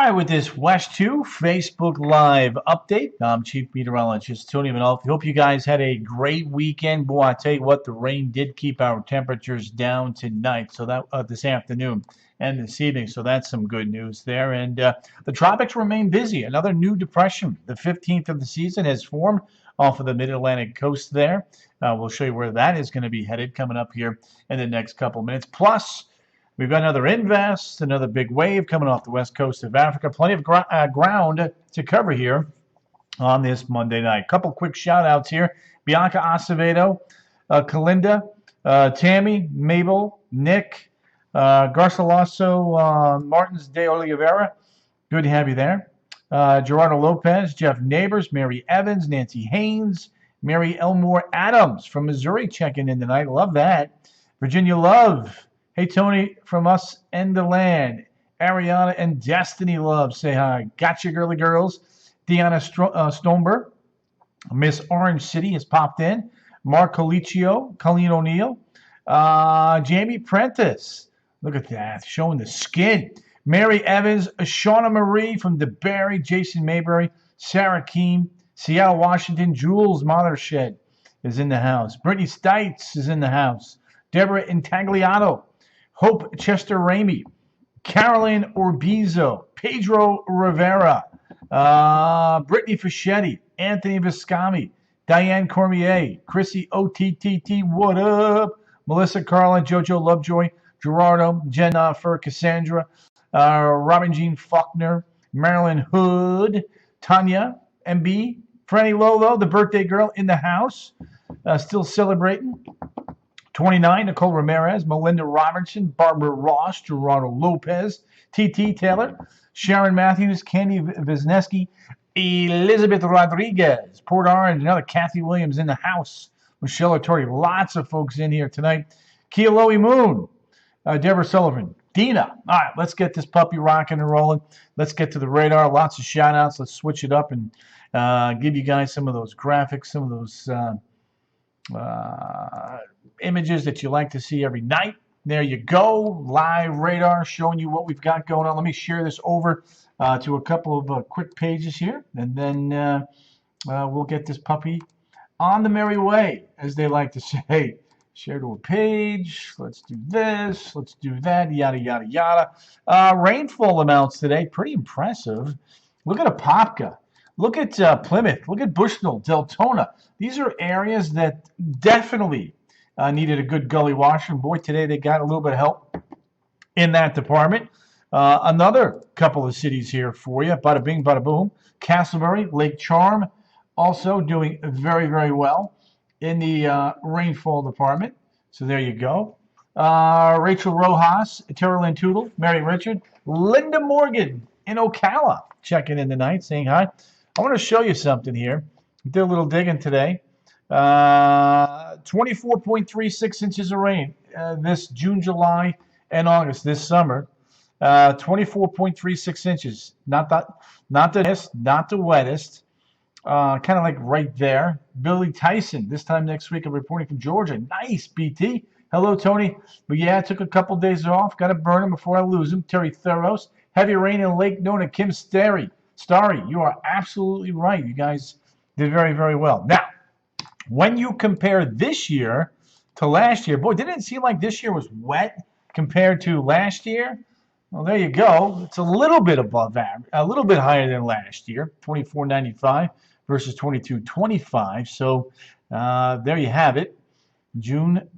right, with this West 2 Facebook Live update, I'm Chief Meteorologist Tony Manolfi. Hope you guys had a great weekend. Boy, I tell you what, the rain did keep our temperatures down tonight, so that this afternoon and this evening, so that's some good news there. And the tropics remain busy. Another new depression, the 15th of the season, has formed off of the mid-Atlantic coast there. We'll show you where that is going to be headed coming up here in the next couple minutes. Plus, we've got another invest, another big wave coming off the west coast of Africa. Plenty of ground to cover here on this Monday night. Couple quick shout-outs here. Bianca Acevedo, Kalinda, Tammy, Mabel, Nick, Garcilaso, Martins de Oliveira. Good to have you there. Gerardo Lopez, Jeff Neighbors, Mary Evans, Nancy Haynes, Mary Elmore Adams from Missouri checking in tonight. Love that. Virginia Love. Hey, Tony, from us and the land. Ariana and Destiny Love say hi. Gotcha, girly girls. Deanna Stomberg. Miss Orange City has popped in. Mark Colicchio, Colleen O'Neill. Jamie Prentice. Look at that, showing the skin. Mary Evans, Shauna Marie from DeBerry, Jason Mayberry, Sarah Keene, Seattle, Washington. Jules Mothershed is in the house. Brittany Stites is in the house. Deborah Intagliato. Hope Chester Ramey, Caroline Orbizo, Pedro Rivera, Brittany Fischetti, Anthony Viscami, Diane Cormier, Chrissy OTTT, what up? Melissa Carlin, Jojo Lovejoy, Gerardo, Jennifer, Cassandra, Robin Jean Faulkner, Marilyn Hood, Tanya, MB, Franny Lolo, the birthday girl in the house, still celebrating. 29, Nicole Ramirez, Melinda Robertson, Barbara Ross, Gerardo Lopez, T.T. Taylor, Sharon Matthews, Candy Wisniewski, Elizabeth Rodriguez, Port Orange, another Kathy Williams in the house, Michelle Artori, lots of folks in here tonight, Kealoe Moon, Deborah Sullivan, Dina. All right, let's get this puppy rocking and rolling. Let's get to the radar. Lots of shout-outs. Let's switch it up and give you guys some of those graphics, some of those images that you like to see every night. There you go, live radar showing you what we've got going on. Let me share this over to a couple of quick pages here, and then we'll get this puppy on the merry way, as they like to say. Share to a page, let's do this, let's do that, yada, yada, yada. Rainfall amounts today, pretty impressive. Look at Apopka. Look at Plymouth. Look at Bushnell, Deltona. These are areas that definitely needed a good gully washer. And boy, today they got a little bit of help in that department. Another couple of cities here for you. Bada bing, bada boom. Castleberry, Lake Charm, also doing very, very well in the rainfall department. So there you go. Rachel Rojas, Tara Lynn Tootle, Mary Richard, Linda Morgan in Ocala checking in tonight, saying hi. I want to show you something here. Did a little digging today. 24.36 inches of rain this June, July, and August this summer. 24.36 inches. Not the best, not the wettest. Kind of like right there. Billy Tyson. This time next week, I'm reporting from Georgia. Nice, BT. Hello, Tony. But yeah, I took a couple days off. Got to burn him before I lose him. Terry Thuros. Heavy rain in Lake Nona. Kim Starry. You are absolutely right. You guys did very, very well. Now, when you compare this year to last year, boy, didn't it seem like this year was wet compared to last year? Well, there you go. It's a little bit above average, a little bit higher than last year, 24.95 versus 22.25. So there you have it, June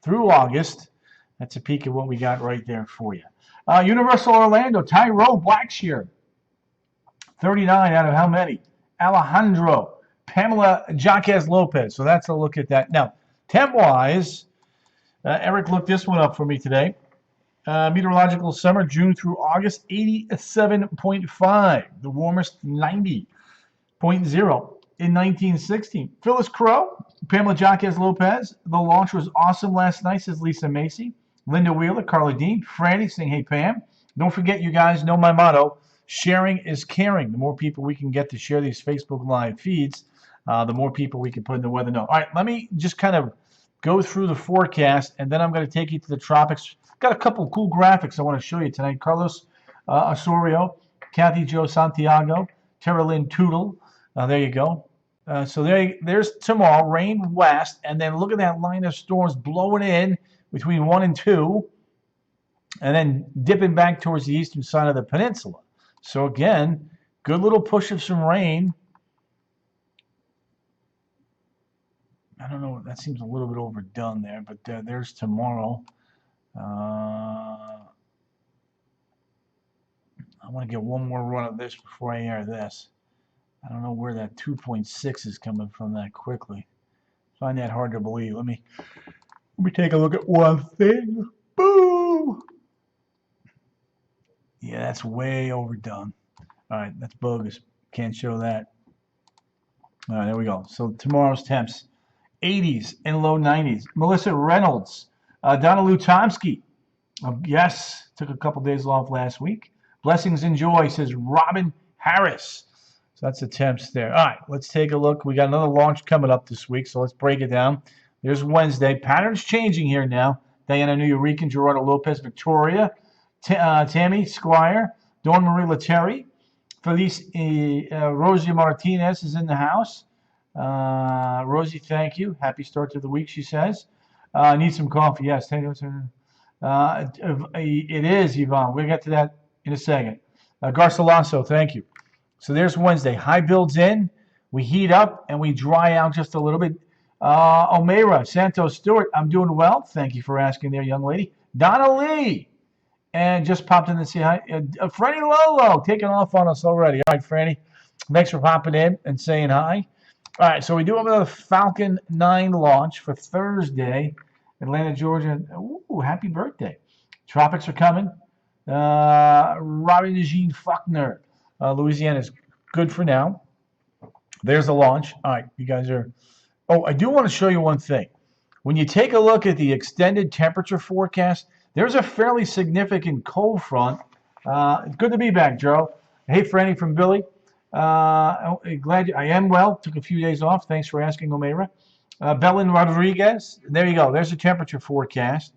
through August. That's a peek of what we got right there for you. Universal Orlando, Tyrone Blackshear, 39 out of how many? Alejandro, Pamela Jaquez Lopez. So that's a look at that. Now, temp-wise, Eric looked this one up for me today. Meteorological summer, June through August, 87.5. The warmest, 90.0 in 1916. Phyllis Crow, Pamela Jaquez Lopez. The launch was awesome last night, says Lisa Macy. Linda Wheeler, Carla Dean, Franny saying, hey, Pam. Don't forget, you guys know my motto. Sharing is caring. The more people we can get to share these Facebook Live feeds, the more people we can put in the weather note. All right, let me just kind of go through the forecast, and then I'm going to take you to the tropics. Got a couple cool graphics I want to show you tonight. Carlos Osorio, Kathy Jo Santiago, Tara Lynn Tootle. There you go. So there's tomorrow, rain west, and then look at that line of storms blowing in between 1 and 2, and then dipping back towards the eastern side of the peninsula. So again, good little push of some rain. I don't know, that seems a little bit overdone there, but there's tomorrow. I want to get one more run of this before I air this. I don't know where that 2.6 is coming from that quickly. Find that hard to believe. Let me take a look at one thing. Boo! Yeah, that's way overdone. All right, that's bogus. Can't show that. All right, there we go. So tomorrow's temps, 80s and low 90s. Melissa Reynolds, Donna Lutomsky. Yes, took a couple days off last week. Blessings and joy, says Robin Harris. So that's the temps there. All right, let's take a look. We got another launch coming up this week, so let's break it down. There's Wednesday. Patterns changing here now. Diana Nuyorican, Gerardo Lopez, Victoria, Tammy Squire, Dawn Marie Leteri, Felice Rosie Martinez is in the house. Rosie, thank you. Happy start to the week, she says. Need some coffee. Yes, thank you. It is, Yvonne. We'll get to that in a second. Garcilaso, thank you. So there's Wednesday. High builds in. We heat up and we dry out just a little bit. Omeira, Santos Stewart, I'm doing well. Thank you for asking there, young lady. Donna Lee. And just popped in to say hi. Franny Lolo, taking off on us already. All right, Franny. Thanks for popping in and saying hi. All right, so we do have another Falcon 9 launch for Thursday. Atlanta, Georgia. Ooh, happy birthday. Tropics are coming. Robin Jean Faulkner. Louisiana is good for now. There's the launch. All right, you guys are. Oh, I do want to show you one thing. When you take a look at the extended temperature forecast, there's a fairly significant cold front. It's good to be back, Joe. Hey, Franny from Billy. Glad I am well. Took a few days off. Thanks for asking, Omeira. Belen Rodriguez. There you go. There's the temperature forecast.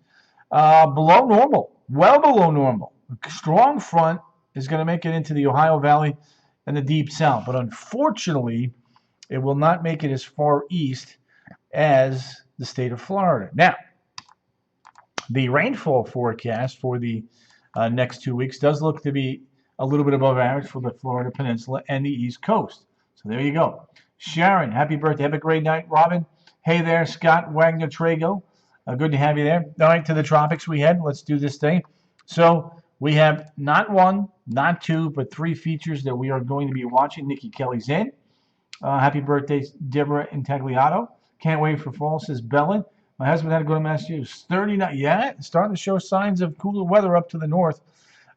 Below normal. Well below normal. A strong front is going to make it into the Ohio Valley and the Deep South. But unfortunately, it will not make it as far east as the state of Florida. Now, the rainfall forecast for the next 2 weeks does look to be a little bit above average for the Florida Peninsula and the East Coast. So there you go. Sharon, happy birthday. Have a great night, Robin. Hey there, Scott Wagner Trago. Good to have you there. All right, to the tropics we head. Let's do this thing. So we have not one, not two, but 3 features that we are going to be watching. Nikki Kelly's in. Happy birthday, Deborah Intagliato. Can't wait for fall, says Bellin. My husband had to go to Massachusetts. 39. Yeah, starting to show signs of cooler weather up to the north.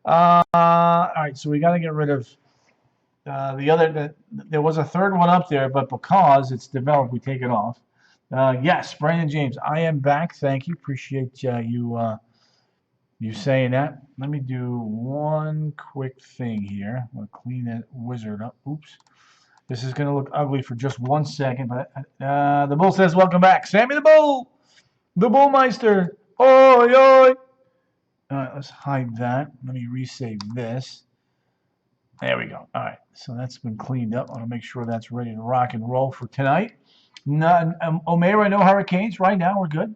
All right, so we got to get rid of the other. There was a third one up there, but because it's developed, we take it off. Yes, Brandon James, I am back. Thank you. Appreciate you saying that. Let me do one quick thing here. I'm going to clean that wizard up. Oops. This is going to look ugly for just 1 second, but the Bull says, welcome back. Sammy the Bull, the Bullmeister. Oi, oi. All right, let's hide that. Let me resave this. There we go. All right, so that's been cleaned up. I want to make sure that's ready to rock and roll for tonight. Omeira, no hurricanes. Right now, we're good.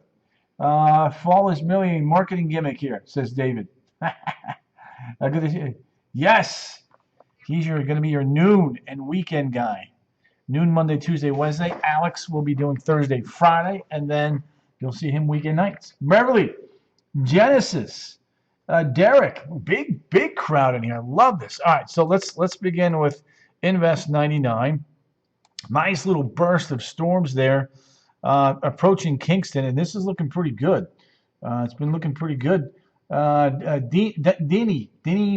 Fall is merely a marketing gimmick here, says David. Good to see you. Yes. He's going to be your noon and weekend guy. Noon Monday, Tuesday, Wednesday. Alex will be doing Thursday, Friday, and then you'll see him weekend nights. Beverly, Genesis, Derek, big crowd in here. Love this. All right, so let's begin with Invest 99. Nice little burst of storms there approaching Kingston, and this is looking pretty good. It's been looking pretty good. Dini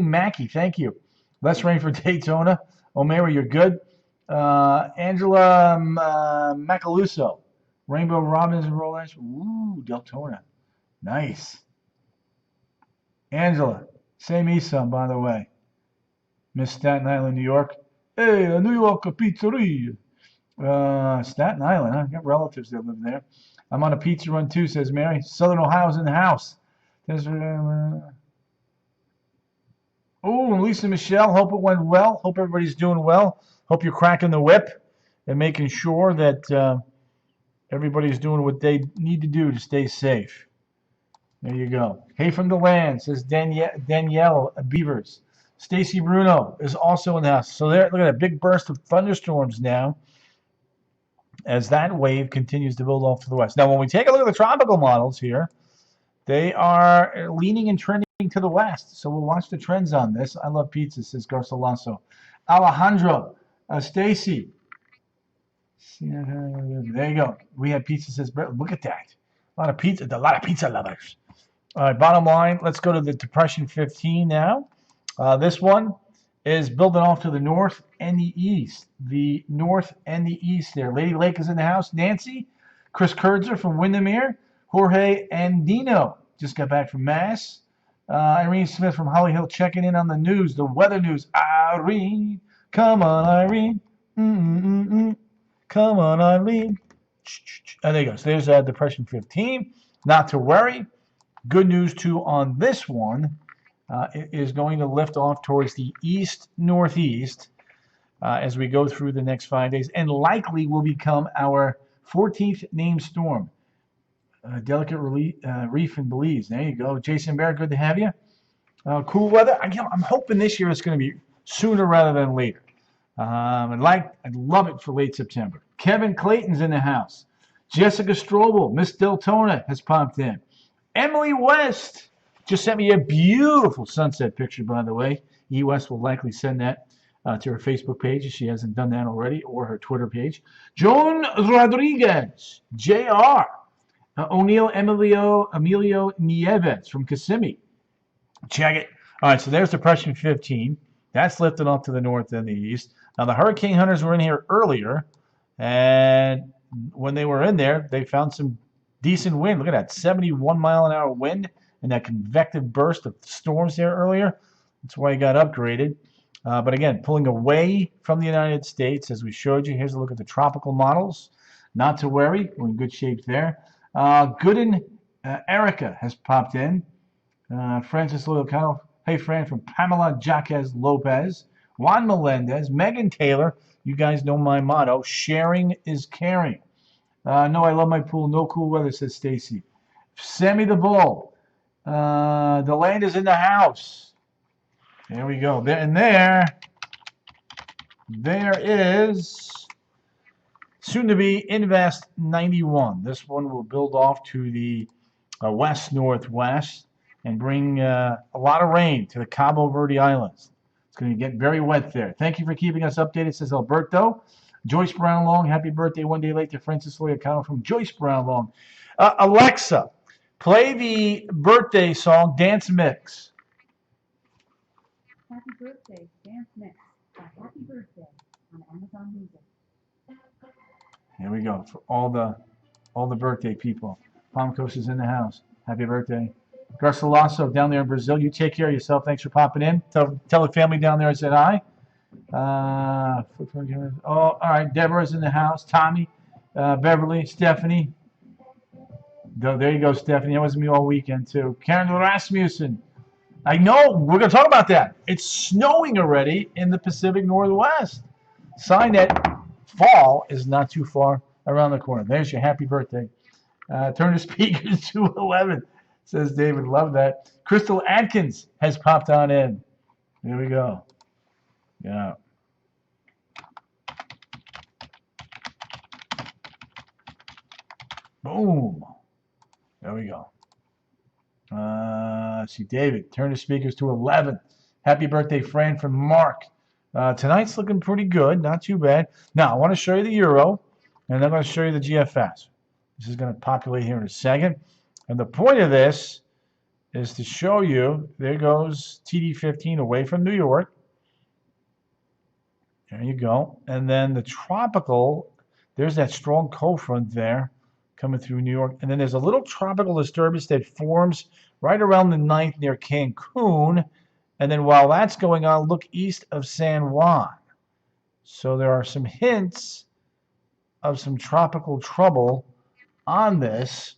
Mackey, thank you. Less rain for Daytona. Omeira, you're good. Angela Macaluso. Rainbow Robins and Rollers. Ooh, Deltona. Nice. Angela. Say me some, by the way. Miss Staten Island, New York. Hey, a New York pizzeria. Staten Island, huh? I got relatives that live there. I'm on a pizza run too, says Mary. Southern Ohio's in the house. Oh, and Lisa Michelle, hope it went well. Hope everybody's doing well. Hope you're cracking the whip and making sure that everybody's doing what they need to do to stay safe. There you go. Hey from the land, says Danielle Beavers. Stacy Bruno is also in the house. So there, look at a big burst of thunderstorms now as that wave continues to build off to the west. Now, when we take a look at the tropical models here, they are leaning and trending to the west. So we'll watch the trends on this. I love pizza, says Garcilaso. Alejandro, Stacy. There you go. We have pizza, says Brett. Look at that. A lot of pizza lovers. All right, bottom line, let's go to the Depression 15 now. This one is building off to the north and the east. The north and the east there. Lady Lake is in the house. Nancy, Chris Kurtzer from Windermere, Jorge Andino just got back from Mass. Irene Smith from Holly Hill checking in on the news, the weather news. Irene, come on, Irene. Come on, Irene. There you go. So there's Depression 15. Not to worry. Good news, too, on this one. It is going to lift off towards the east-northeast as we go through the next 5 days, and likely will become our 14th named storm. Delicate reef in Belize. There you go. Jason Barrett, good to have you. Cool weather. I'm hoping this year it's going to be sooner rather than later. I'd love it for late September. Kevin Clayton's in the house. Jessica Strobel, Miss Deltona has popped in. Emily West just sent me a beautiful sunset picture, by the way. E. West will likely send that to her Facebook page if she hasn't done that already, or her Twitter page. Joan Rodriguez, Jr. O'Neill Emilio Nieves from Kissimmee. Check it. All right, so there's Depression 15. That's lifted off to the north and the east. Now, the hurricane hunters were in here earlier, and when they were in there, they found some decent wind. Look at that, 71-mile-an-hour wind and that convective burst of storms there earlier. That's why it got upgraded. But again, pulling away from the United States, as we showed you. Here's a look at the tropical models. Not to worry, we're in good shape there. Gooden Erica has popped in. Francis Loyalcano. Hey, Fran, from Pamela Jaquez Lopez. Juan Melendez. Megan Taylor. You guys know my motto, sharing is caring. No, I love my pool. No cool weather, says Stacy. Sammy the Bull. The land is in the house. There we go. There is soon to be Invest 91. This one will build off to the west-northwest and bring a lot of rain to the Cabo Verde Islands. It's going to get very wet there. Thank you for keeping us updated, says Alberto. Joyce Brown Long, happy birthday 1 day late to Francis Loyacano from Joyce Brown Long. Alexa, play the birthday song Dance Mix. Happy birthday, Dance Mix by Happy Birthday on Amazon Music. Here we go for all the birthday people. Palm Coast is in the house. Happy birthday. Garcilaso down there in Brazil. You take care of yourself. Thanks for popping in. Tell the family down there I said hi. All right. Deborah's in the house. Tommy, Beverly, Stephanie. There you go, Stephanie. That was me all weekend, too. Karen Rasmussen. I know. We're going to talk about that. It's snowing already in the Pacific Northwest. Sign that fall is not too far around the corner. There's your happy birthday. Turn the speakers to 11, says David. Love that. Crystal Atkins has popped on in. Here we go. Yeah. Boom. There we go. Let's see, David. Turn the speakers to 11. Happy birthday, Fran, from Mark. Tonight's looking pretty good. Not too bad. Now, I want to show you the Euro, and I'm going to show you the GFS. This is going to populate here in a second. And the point of this is to show you, there goes TD15 away from New York. There you go. And then the tropical, there's that strong cold front there coming through New York. And then there's a little tropical disturbance that forms right around the 9th near Cancun. And then while that's going on, look east of San Juan. So there are some hints of some tropical trouble on this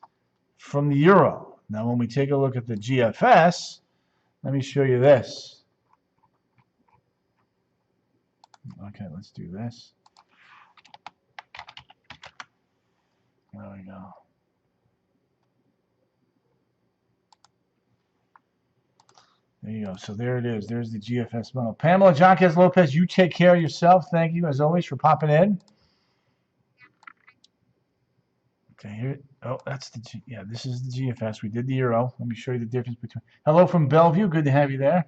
from the Euro. Now, when we take a look at the GFS, let me show you this. Okay, let's do this. There we go. There you go. So there it is. There's the GFS model. Pamela Jaquez Lopez, you take care of yourself. Thank you, as always, for popping in. Okay, here. Oh, that's the yeah. This is the GFS. We did the Euro. Let me show you the difference between. Hello from Bellevue. Good to have you there.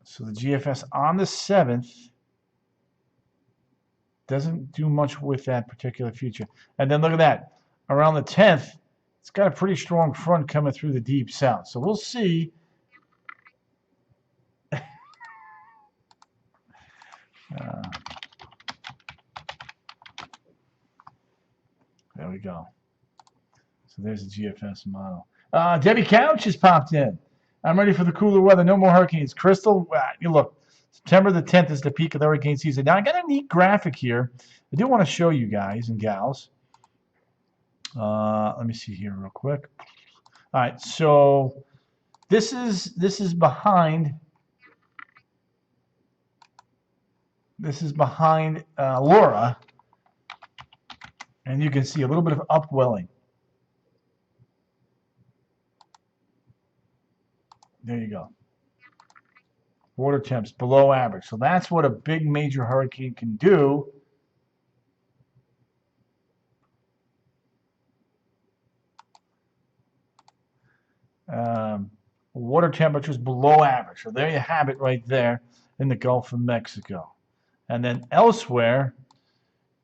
So the GFS on the 7th doesn't do much with that particular future. And then look at that. Around the 10th, it's got a pretty strong front coming through the deep south. So we'll see. There we go. So there's the GFS model. Debbie Couch has popped in. I'm ready for the cooler weather. No more hurricanes. Crystal, you look. September the 10th is the peak of the hurricane season. Now I got a neat graphic here. I do want to show you guys and gals. Let me see here real quick. All right, so this is behind. This is behind Laura, and you can see a little bit of upwelling. There you go. Water temps below average. So that's what a big major hurricane can do. Water temperatures below average. So there you have it right there in the Gulf of Mexico. And then elsewhere,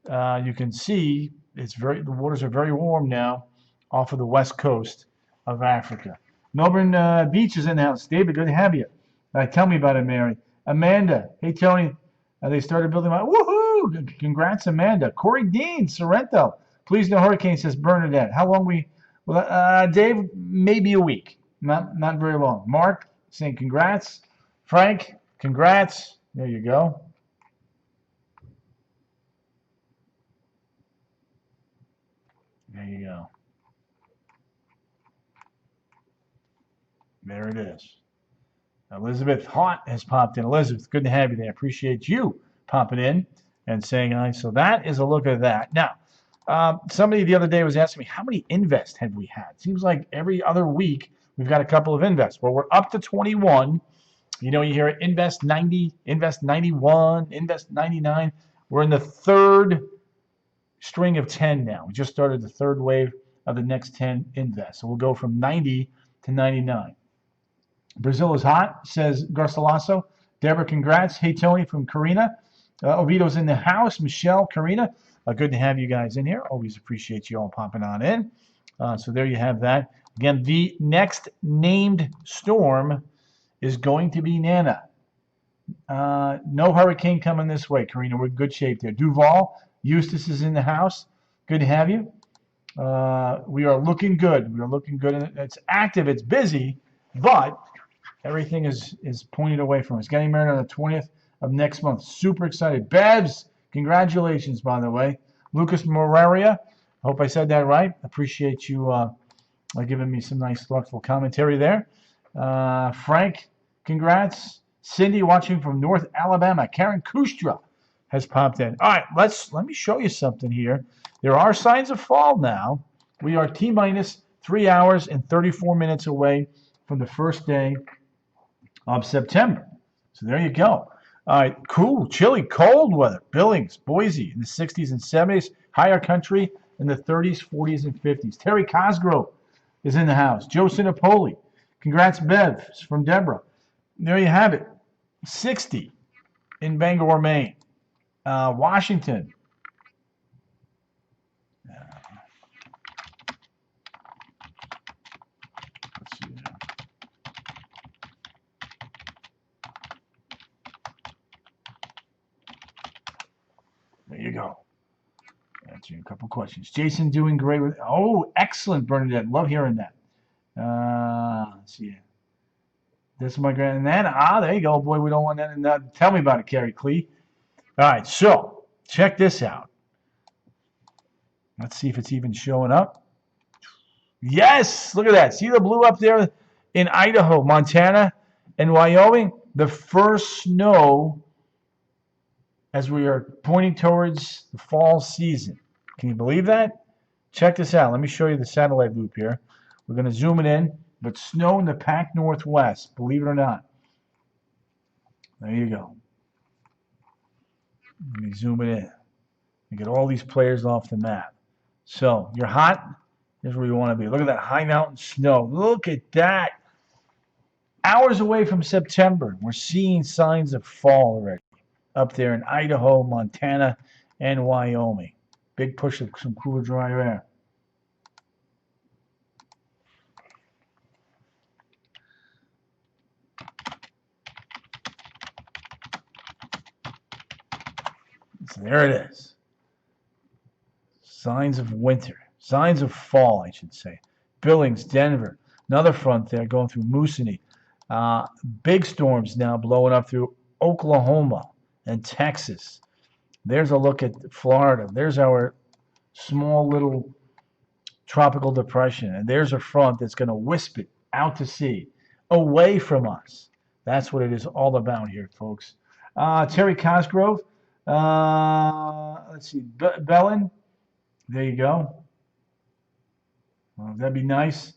you can see the waters are very warm now off of the west coast of Africa. Melbourne Beach is in the house. David, good to have you. Tell me about it, Mary. Amanda, hey Tony, they started building my woohoo! Congrats, Amanda. Corey Dean, Sorrento. Please no hurricane, says Bernadette. How long we? Well, Dave, maybe a week. Not very long. Mark saying congrats. Frank, congrats. There you go. There you go. There it is. Elizabeth Haught has popped in. Elizabeth, good to have you there. Appreciate you popping in and saying hi. So that is a look at that. Now, somebody the other day was asking me, how many invest have we had? Seems like every other week we've got a couple of invests. Well, we're up to 21. You know, you hear it, invest 90, invest 91, invest 99. We're in the third string of 10 now. We just started the third wave of the next 10 invests. So we'll go from 90 to 99. Brazil is hot, says Garcilaso. Deborah, congrats. Hey, Tony from Karina. Oviedo's in the house. Michelle, Karina. Good to have you guys in here. Always appreciate you all popping on in. So there you have that. Again, the next named storm is going to be Nana. No hurricane coming this way, Karina. We're in good shape there. Duval, Eustace is in the house. Good to have you. We are looking good. We are looking good. It's active. It's busy, but everything is pointed away from us. Getting married on the 20th of next month. Super excited. Bevs, congratulations, by the way. Lucas Moraria, hope I said that right. Appreciate you giving me some nice, thoughtful commentary there. Frank, congrats. Cindy, watching from North Alabama. Karen Kustra has popped in. All right, let me show you something here. There are signs of fall now. We are T-minus 3 hours and 34 minutes away from the first day of September. So there you go. All right, cool, chilly, cold weather. Billings, Boise in the 60s and 70s. Higher country in the 30s, 40s, and 50s. Terry Cosgrove is in the house. Joe Sinopoli. Congrats, Bev, from Deborah. There you have it. 60 in Bangor, Maine. Washington. Let's see. There you go. Answering a couple questions. Jason doing great with. Oh, excellent, Bernadette. Love hearing that. Let's see. This is my grand Nana. There you go, boy. We don't want that. Tell me about it, Carrie Clee. All right, so check this out. Let's see if it's even showing up. Yes, look at that. See the blue up there in Idaho, Montana, In Wyoming, the first snow as we are pointing towards the fall season. Can you believe that? Check this out. Let me show you the satellite loop here. We're going to zoom it in, but snow in the Pac Northwest, believe it or not. There you go. Let me zoom it in. You get all these players off the map. So you're hot. Here's where you want to be. Look at that high mountain snow. Look at that. Hours away from September, we're seeing signs of fall already up there in Idaho, Montana, and Wyoming. Big push of some cooler, dry air. So there it is. Signs of winter. Signs of fall, I should say. Billings, Denver. Another front there going through Moosonee. Big storms now blowing up through Oklahoma and Texas. There's a look at Florida. There's our small little tropical depression. And there's a front that's going to wisp it out to sea, away from us. That's what it is all about here, folks. Terry Cosgrove. Let's see. Bellin. There you go. That'd be nice.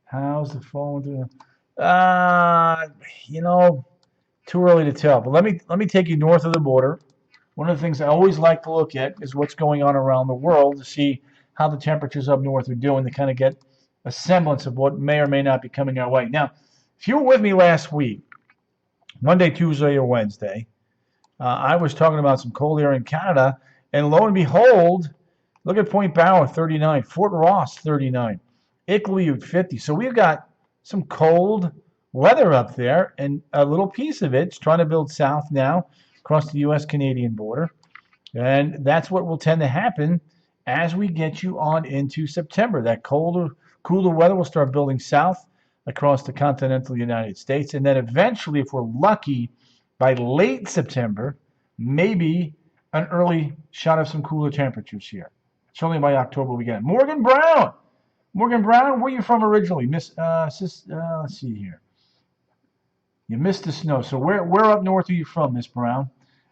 How's the phone? You know, too early to tell. But let me take you north of the border. One of the things I always like to look at is what's going on around the world to see how the temperatures up north are doing to kind of get a semblance of what may or may not be coming our way. Now, if you were with me last week, Monday, Tuesday, or Wednesday, I was talking about some cold air in Canada, and lo and behold, look at Point Bower, 39, Fort Ross, 39, Iqaluit, 50. So we've got some cold weather up there, and a little piece of it's trying to build south now across the U.S.-Canadian border. And that's what will tend to happen as we get you on into September. That colder, cooler weather will start building south across the continental United States. And then eventually, if we're lucky, by late September, maybe an early shot of some cooler temperatures here. Certainly by October we get it. Morgan Brown. Morgan Brown, where are you from originally? Let's see here. You missed the snow. So where up north are you from, Miss Brown?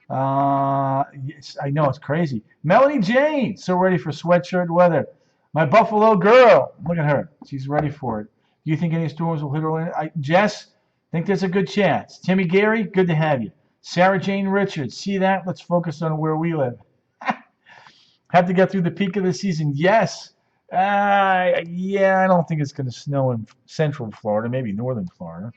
Yes, I know, it's crazy. Melanie Jane, so ready for sweatshirt weather. My Buffalo girl, look at her. She's ready for it. Do you think any storms will hit her? Jess, think there's a good chance. Timmy Gary, good to have you. Sarah Jane Richards, see that? Let's focus on where we live. Have to get through the peak of the season. Yes. Yeah, I don't think it's going to snow in central Florida, maybe northern Florida.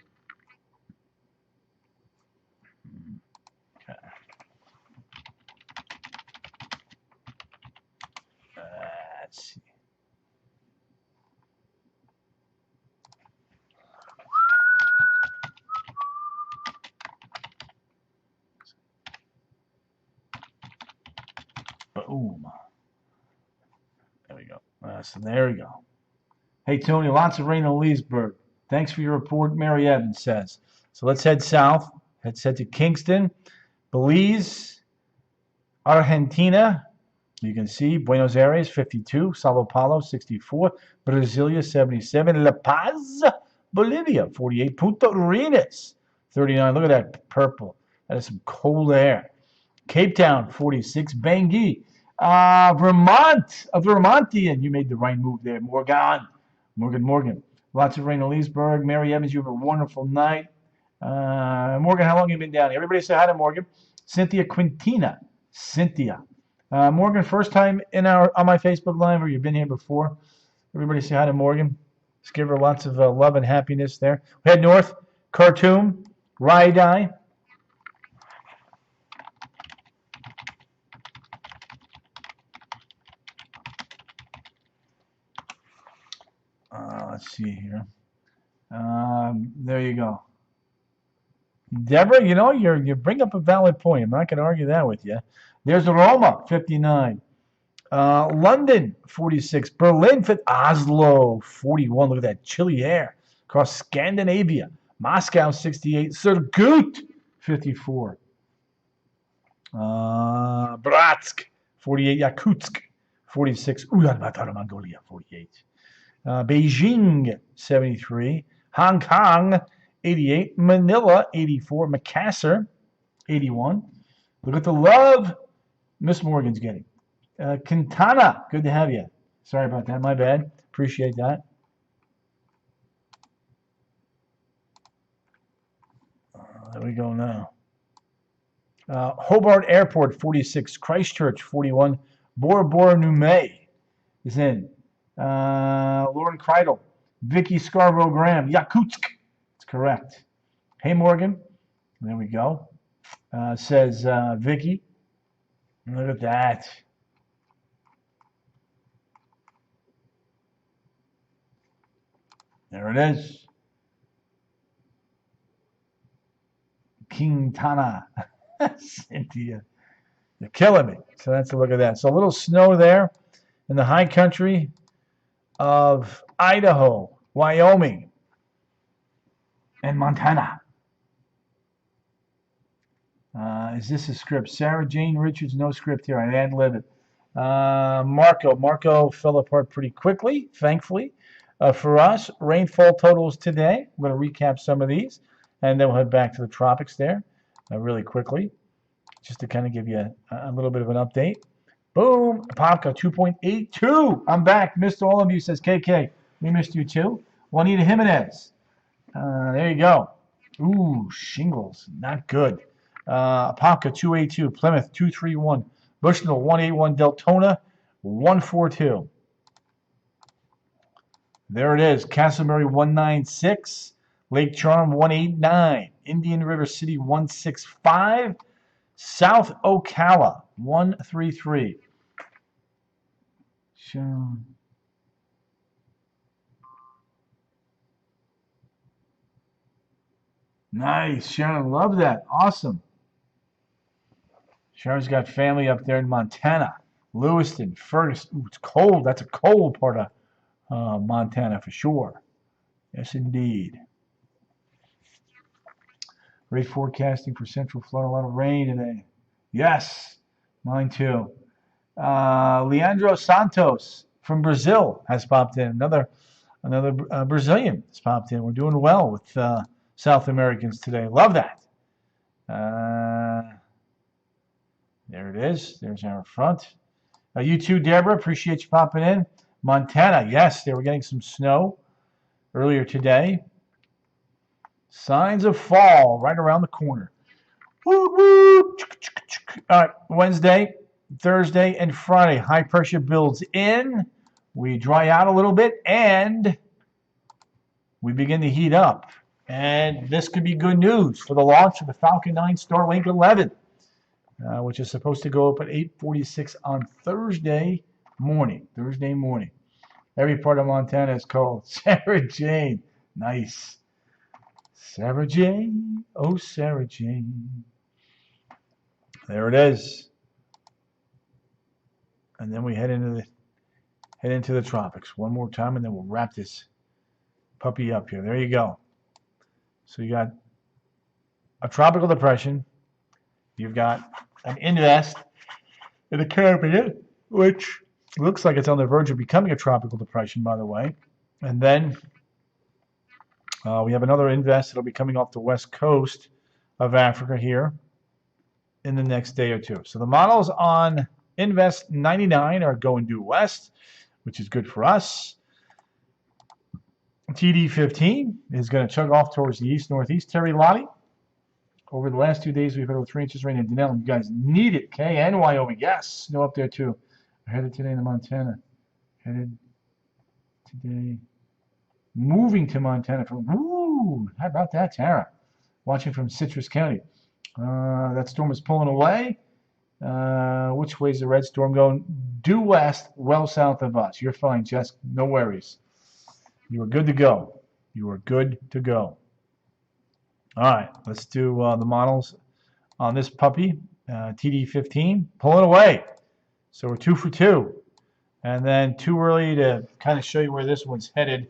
Let's see. Boom. There we go. So there we go. Hey, Tony, lots of rain in Leesburg. Thanks for your report, Mary Evans says. So let's head south. Let's head to Kingston, Belize, Argentina. You can see Buenos Aires, 52. Sao Paulo, 64. Brasilia, 77. La Paz, Bolivia, 48. Punta Arenas, 39. Look at that purple. That is some cold air. Cape Town, 46. Bangui, Vermont, a Vermontian. You made the right move there. Morgan. Lots of rain in Leesburg. Mary Evans, you have a wonderful night. Morgan, how long have you been down here? Everybody say hi to Morgan. Cynthia Quintina. Cynthia. Morgan, first time on my Facebook Live, or you've been here before? Everybody say hi to Morgan. Just give her lots of love and happiness there. Head north, Khartoum, Raidai. Let's see here. There you go. Deborah, you bring up a valid point. I'm not going to argue that with you. There's Roma, 59. London, 46. Berlin, Oslo, 41. Look at that chilly air across Scandinavia. Moscow, 68. Surgut, 54. Bratsk, 48. Yakutsk, 46. Ulaanbaatar, Mongolia, 48. Beijing, 73. Hong Kong, 88. Manila, 84. Macassar, 81. Look at the love Miss Morgan's getting. Quintana, good to have you. Sorry about that, my bad. Appreciate that. There we go now. Hobart Airport, 46. Christchurch, 41. Bora Bora Nume is in. Lauren Kreidel. Vicky Scarborough Graham. Yakutsk. That's correct. Hey, Morgan. There we go. Says Vicky. Look at that. There it is. Quintana. Cynthia. You're killing me. So that's a look at that. So a little snow there in the high country of Idaho, Wyoming, and Montana. Is this a script? Sarah Jane Richards, no script here. I ad-lib it. Marco fell apart pretty quickly, thankfully. For us, rainfall totals today. I'm going to recap some of these, and then we'll head back to the tropics there really quickly, just to kind of give you a little bit of an update. Boom, Popka 2.82. I'm back. Missed all of you, says KK. We missed you too. Juanita Jimenez. There you go. Ooh, shingles, not good. Popka 282. Plymouth 231. Bushnell 181. Deltona 142. There it is. Castleberry 196. Lake Charm 189. Indian River City 165. South Ocala 133. Sharon. Nice, Sharon. Love that. Awesome. Sharon's got family up there in Montana, Lewiston, Ferguson. Ooh, it's cold. That's a cold part of Montana for sure. Yes, indeed. Great forecasting for Central Florida. A lot of rain today. Yes, mine too. Leandro Santos from Brazil has popped in. Another Brazilian has popped in. We're doing well with South Americans today. Love that. There it is. There's our front. You too, Deborah. Appreciate you popping in. Montana, yes, they were getting some snow earlier today. Signs of fall right around the corner. Woo, woo. All right, Wednesday, Thursday, and Friday, high pressure builds in. We dry out a little bit, and we begin to heat up. And this could be good news for the launch of the Falcon 9 Starlink 11, which is supposed to go up at 8:46 on Thursday morning. Every part of Montana is cold. Sarah Jane. Nice. Sarah Jane. Oh, Sarah Jane. There it is. And then we head into the tropics one more time, and then we'll wrap this puppy up here. There you go. So you got a tropical depression. You've got an invest in the Caribbean, which looks like it's on the verge of becoming a tropical depression, by the way. And then we have another invest that'll be coming off the west coast of Africa here in the next day or two. So the models on Invest 99 are going due west, which is good for us. TD 15 is going to chug off towards the east-northeast. Terry Lottie, over the last 2 days, we've had over 3 inches of rain in Denell. You guys need it. K and Wyoming. Yes, snow up there too. I headed today to Montana. Moving to Montana from, woo, how about that, Tara? Watching from Citrus County. That storm is pulling away. Which way is the red storm going? Due west, well south of us. You're fine, Jess. No worries. You are good to go. All right, let's do the models on this puppy, TD15, pulling away. So we're 2 for 2. And then too early to kind of show you where this one's headed.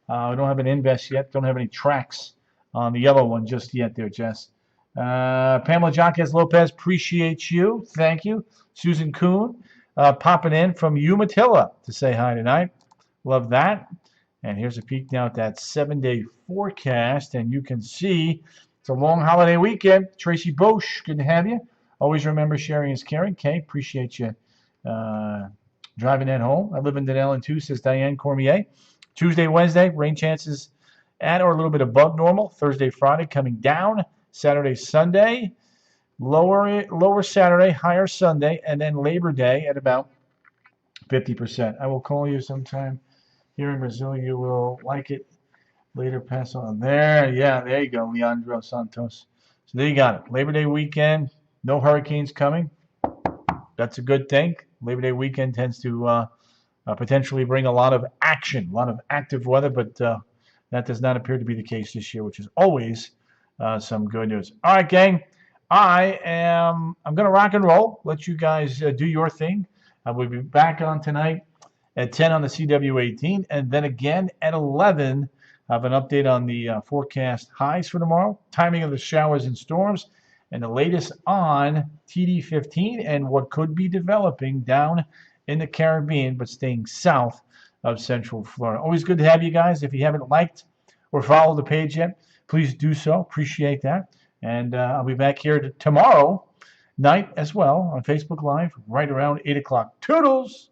We don't have an invest yet. Don't have any tracks on the yellow one just yet there, Jess. Pamela Jaquez Lopez, appreciate you. Thank you. Susan Kuhn popping in from Umatilla to say hi tonight. Love that. And here's a peek now at that 7-day forecast, and you can see it's a long holiday weekend. Tracy Bosch, good to have you. Always remember sharing is caring. Kay, appreciate you driving that home. I live in Denellen too, says Diane Cormier. Tuesday, Wednesday, rain chances at or a little bit above normal. Thursday, Friday coming down. Saturday, Sunday, lower Saturday, higher Sunday, and then Labor Day at about 50%. I will call you sometime here in Brazil. You will like it. Later pass on there. Yeah, there you go, Leandro Santos. So there you got it. Labor Day weekend. No hurricanes coming. That's a good thing. Labor Day weekend tends to potentially bring a lot of action, a lot of active weather, but that does not appear to be the case this year, which is always some good news. All right, gang. I'm going to rock and roll. Let you guys do your thing. I will be back on tonight at 10 on the CW18, and then again at 11. I have an update on the forecast highs for tomorrow, timing of the showers and storms, and the latest on TD15 and what could be developing down in the Caribbean, but staying south of Central Florida. Always good to have you guys. If you haven't liked or followed the page yet, please do so. Appreciate that. And I'll be back here tomorrow night as well on Facebook Live right around 8 o'clock. Toodles!